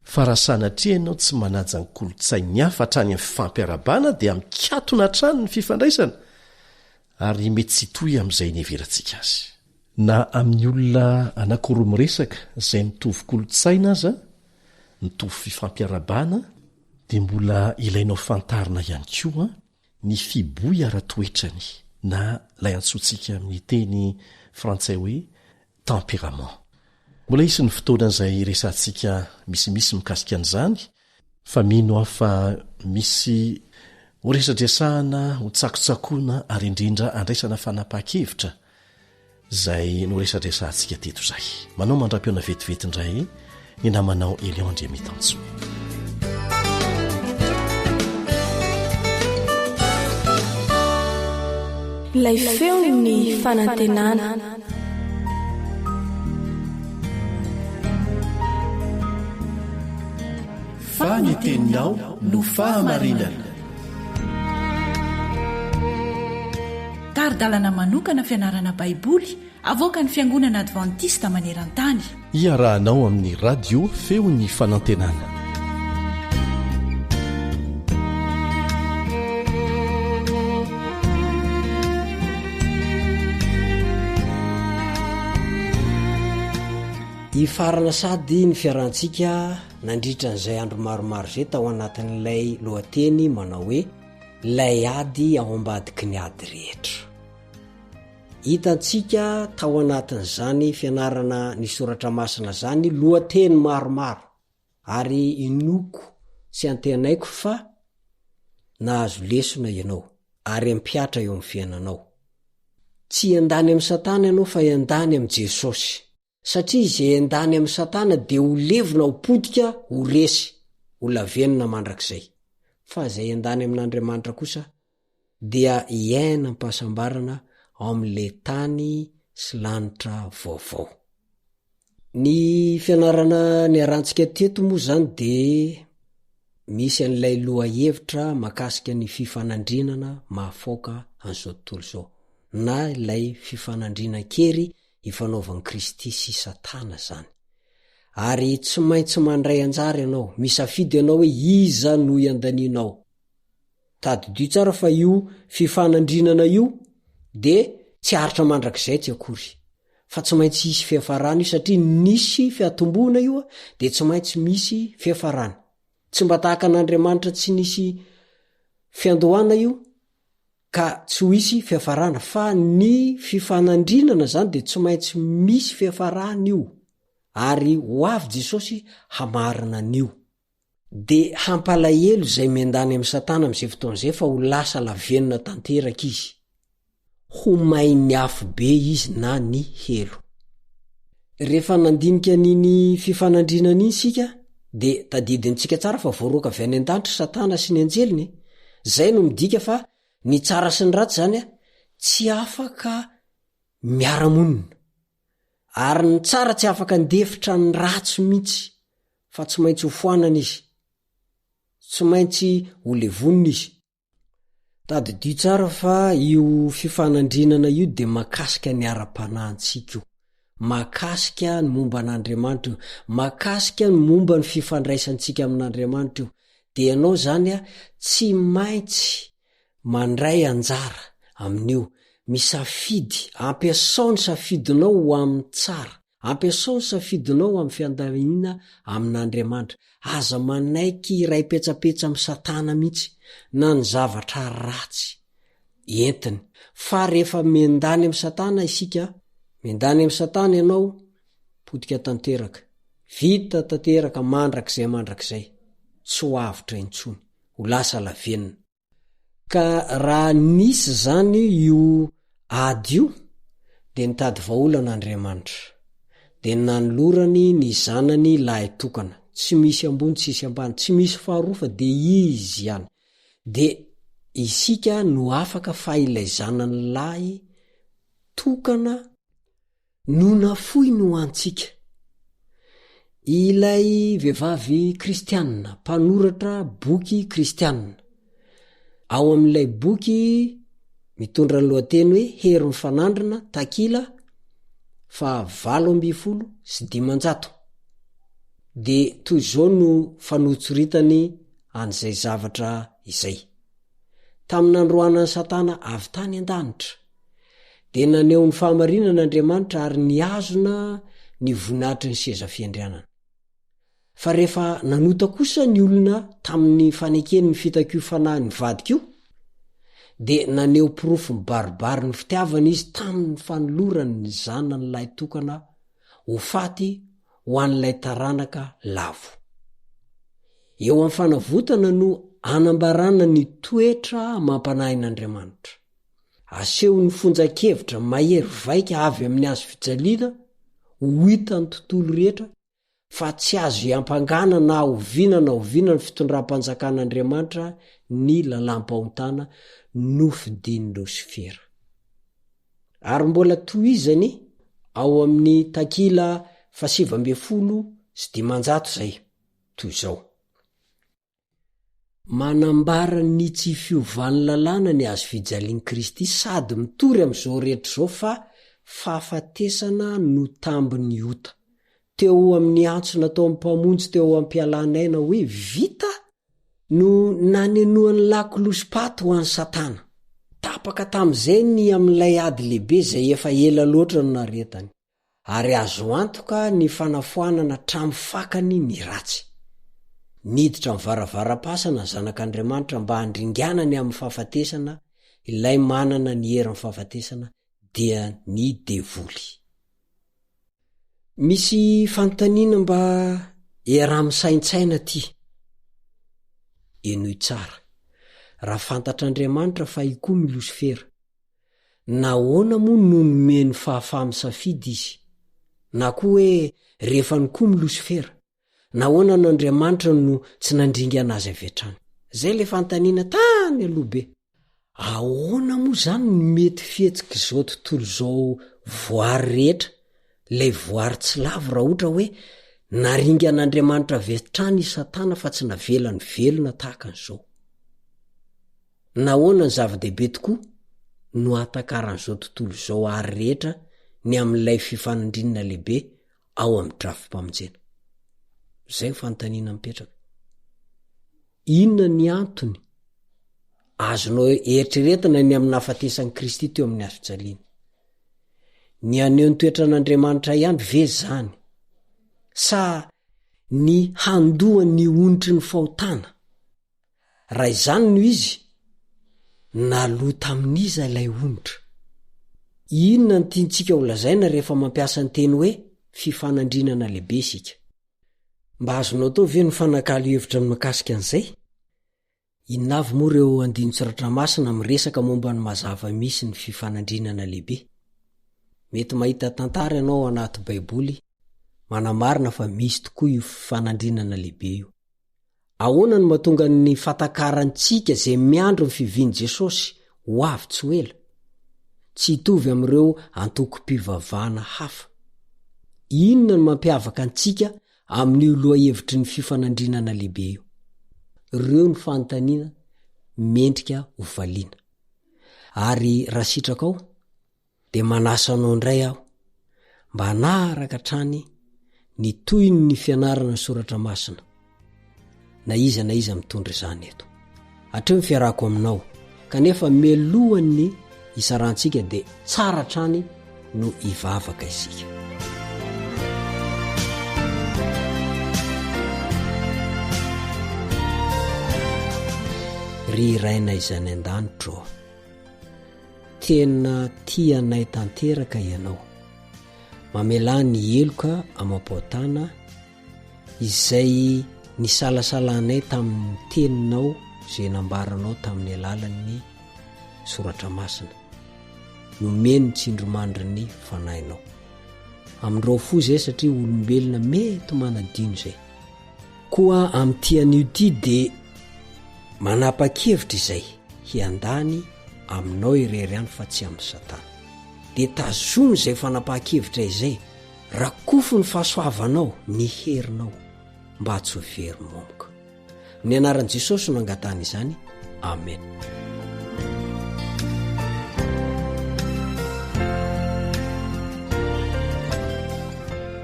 Fa raha sanatria ianao tsy manaja ny kolotsainy hafa hatrany amin'ny fifampiarabana dia mikatona hatrany ny fifandraisana ary mety tsy toy amin'izay nieverantsika azy. Na amin'ny olona anankiroa miresaka izay mitovy kolotsaina aza, mitovy fifampiarabana dia mbola ilainao fantarina ihany koa ny fiboy ara-toetrany na ilay antsointsika amin'ny teny frantsay hoe tempérament. Mbola isy ny fotoana izay resantsika misimisy mikasika an'izany fa mino aho fa misy ho resadresahana ho tsakotsakoana ary indrindra andraisana fanapa-kevitra izay no resadresantsika teto izay. Manao mandra-piona vetivety indray ny namanao Elion Andriamitanjo. Ilay feo ny fanantenana. Fa ny teninao no fahamarinana. Taridalana manokana fianarana baiboly avoaka ny Fiangonana Adventista maneran-tany. Iarahanao amin'ny radio feo ny fanantenana. farana sady ny fiarantsika nandritra n'izay andro maromaro zay tao anatin'ilay lohateny manao hoe lay ady ao ambadiky ny ady rehetra. Hitantsika tao anatin'izany fianarana ny soratra masina zany lohateny maromaro, ary inoko sy antenaiko fa nahazo lesona ianao ary ampiatra eo amin'ny fiainanao. Tsy endany amin'ny Satana ianao fa endany amin'ny Jesosy, satria izay endany amin'ny Satana dia ho levona ho podika ho resy ho lavenina mandrakizay, fa izay endany amin'Andriamanitra kosa dia hiaina ampahasambarana ao amin'le tany sy lanitra vaovao. Ny fianarana ny arantsika teto moa zany dia misy an'ilay loha hevitra mahakasika ny fifanandrinana mahafoaka an'izao tontolo izao, na ilay fifanandrina kery ifanaovan'i Kristy sy Satana zany. Ary tsy maintsy mandray anjara ianao, misafidy ianao hoe iza no iandaninao. Tadidio tsara fa io fifanandrinana io de tsy aritra mandrakizay tsy akory, fa tsy maintsy hisy fiafarana io, satria nisy fiatomboana io de tsy maintsy misy fiafarana. Tsy mba tahaka an'Andriamanitra tsy nisy fiandohana io ka tsy ho isy fiafarana, fa ny fifanandrinana zany de tsy maintsy misy fiafarana io, ary ho avy Jesosy hamarina an'io. De hampalahelo izay mendany amin'ny Satana amin'izay fotoan'izay fa ho lasa lavenina tanteraka izy, ho mai ny afo be izy na ny helo. Rehefa nandinika niny fifanandrinana iny sika de tadidintsika tsara fa voaroka avy any an-danitra Satana sy ny anjeliny. Zay no midika fa ny tsara sy ny ratsy zany tsy afaka miara-monina, ary ny tsara tsy afaka ndefitra ny ratsy mihitsy, fa tsy maintsy ho foanana izy, tsy maintsy ho levonina izy. Tadidio tsara fa io fifanandrinana io de mahakasika ny ara-panahintsika io, mahakasika ny momba an'Andriamanitra io, mahakasika ny momba ny fifandraisantsika amin'Andriamanitra io. De ianao zany tsy maintsy mandray anjara amin'io, misafidy, ampiasao ny safidinao ho amin'ny tsara, ampiasao ny safidinao amin'ny fiandaminana amin'Andriamanitra. Aza manaiky iray petsapetsa amin'ny Satana mihitsy na ny zavatra ratsy entiny, fa rehefa mendany amin'ny Satana isika, mendany amin'ny Satana ianao, podika tanteraka, vita tanteraka, mandrakizay tsy ho avitra intsony, ho lasa lavenina. Ka raha nisy zany io ady io de nitady vaholana Andriamanitra, de nanolorany ny zanany lahy tokana, tsy misy ambony tsy misy ambany, tsy misy faharoa fa de izy ihany. De isika no afaka fa ilay zanany lahy tokana no nafoy no antsika. Ilay vehivavy kristianina, mpanoratra boky kristianina, ao amin'ilay boky mitondra ny lohateny hoe Hery ny fanandrina, takila 850. De toy izao no fanotsoritany an'izay zavatra izay. Tamin'ny nandroanany Satana avy tany an-danitra, de naneo ny fahamarinan'Andriamanitra ary niazona ny voninahitry ny seza fiandrianana. Fa rehefa nanota kosa ny olona tamin'ny fanekeny ny fitakio fanahy ny vadikio, de naneo pirofo mibaribary ny fitiavana izy tamin'ny fanolorany ny zanany lay tokana ho faty ho an'ilay taranaka lavo. Eo amin'ny fanavotana no anambarana ny toetra mampanahin'Andriamanitra. Aseho ny fonjakevitra mahery vaika avy amin'ny azo fijaliana ho hita ny tontolo rehetra, fa tsy azo iampangana na oviana ny fitondram-panjakan'Andriamanitra ny lalampahontana no fidin'ny Losifera. Ary mbola tohizany ao amin'ny takila 750 zay, toy izao: manambara ny tsy fiovan'ny lalàna ny azo fijalian'i Kristy, sady mitory amin'izao rehetra izao fa fahafatesana no tambiny ota. Teo amin'ny antso natao amin'ny mpamonjy teo amin'ny mpialanaina hoe vita no nanenoan'ny lakolosy-paty ho an'ny Satana. Tapaka tamin'izay ny amin'ilay ady lehibe zay efa ela loatra no naretany. ary azo antoka ny fanafoanana tramo fakany ny ratsy. Niditra mivaravara-pasana ny zanak'Andriamanitra mba handringanany amin'ny fahafatesana ilay manana ny herin'ny fahafatesana dia ny devoly. Misy fanontaniana mba iaraha-misaintsaina ty. Enoy tsara. Raha fantatr'Andriamanitra fa ikoa Losifera, nahoana moa no nomeny fahafahamisafidy izy? Na koa hoe rehefa nikoa Losifera, nahoana n'Andriamanitra no tsy nandringa anazy avy hatrany? Zay le fanontaniana tany alohabe. Ahoana moa zany no mety fihetsika izao tontolo izao voary rehetra, lay voary tsy lavo raha ohatra hoe naringa an'Andriamanitra avy hatrany i Satana fa tsy navelany velona tahaka an'izao? Nahoana ny zava-dehibe tokoa no atakaran'izao tontolo izao ary rehetra ny amin'ilay fifanandrinana lehibe ao amin'ny drafim-pamonjena? Zay fanontaniana mipetraka. Inona ny antony azonao eritreretina ny amin'ny hafatesan'i Kristy teo amin'ny hazojaliana? Ny aneho ny toetran'Andriamanitra ihany ve zany? Sa ny handohan'ny onitry ny fahotana? Raha izany no izy, nalota amin'iza ilay onitra. Inona ny tiantsika ho lazaina rehefa mampiasa ny teny hoe fifanandrinana lehibe isika? Mba azonao tao ve ny fanakalo hevitra ny makasika an'izay? Inona avy moa ireo andinitsiratra masina miresaka momba ny mazava misy ny fifanandrinana lehibe? Mety mahita tantara ianao anaty Baiboly manamarina fa misy tokoa io fifanandrinana lehibe io. Ahoana no mahatonga ny fatakarantsika zay miandro ny fiviany Jesosy ho avy tsy ho ela? Tsy hitovy amin'ireo antoko-pivavahana hafa. Inona no mampiavaka antsika amin'io loha-hevitry ny fifanandrinana lehibe io? Ireo ny fanontaniana mendrika ho valiana. Ary raha sitraka ao, dia manasa anao indray aho mba hanaraka hatrany ny toyny ny fianarana ny soratra masina. Na iza mitondra izany eto. Hatreo ny fiarako aminao, kanefa melohan'ny isarantsika dia tsara hatrany no ivavaka isika. Ry raina izany an-danitro, tena tianay tanteraka ianao. Mamela ny eloka amam-paotana izay ny salasalanay tamin'ny teninao izay nambaranao tamin'ny alalan'ny soratra masina. Nomeny tsindromandry ny fanahinao. Amin'ireo fo zay satria olombelona mety manadino zay. Koa amin'ity an'io ty dia manapa-kevitra izay hiandany aminao irery any fa tsy amin'ny Satana. Dia tazomy izay fanapaha-kevitra izay, rakofo ny fahasoavanao, ny herinao, mba tsy ho very momoka. Ny anaran'i Jesosy no angatana izany. Amen.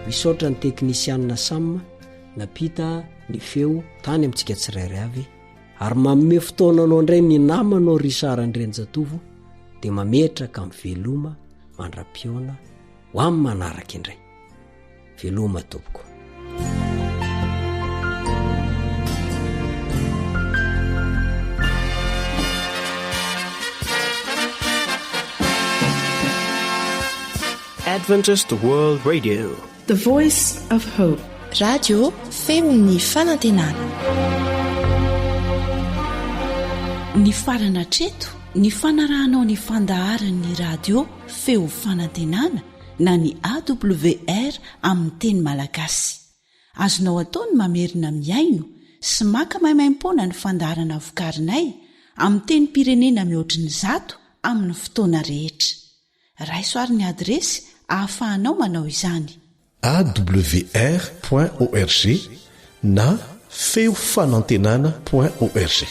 Misaotra ny teknisianina Sam napita ny feo tany amintsika tsirairay avy, ary manome fotoananao indray ny namanao Risara Andrenjatovo dia mametraka amin'ny veloma mandra-piona ho amin'ny manaraka indray. Veloma tompoko. Adventist World Radio, the voice of hope. Radio Femon'ny Fanantenana. Ny farana treto, ny fanarahanao ny fandaharan'ny radio Feo Fanantenana na ny AWR amin'ny teny Malagasy. Azonao ataony mamerina miaino sy maka maimaim-poana ny fandaharana vokarinay amin'ny teny pirenena mihoatriny 100 amin'ny fotoana rehetra. Raisoaryn'ny adresy ahafahanao manao izany: awr.org na feofanantenana.org.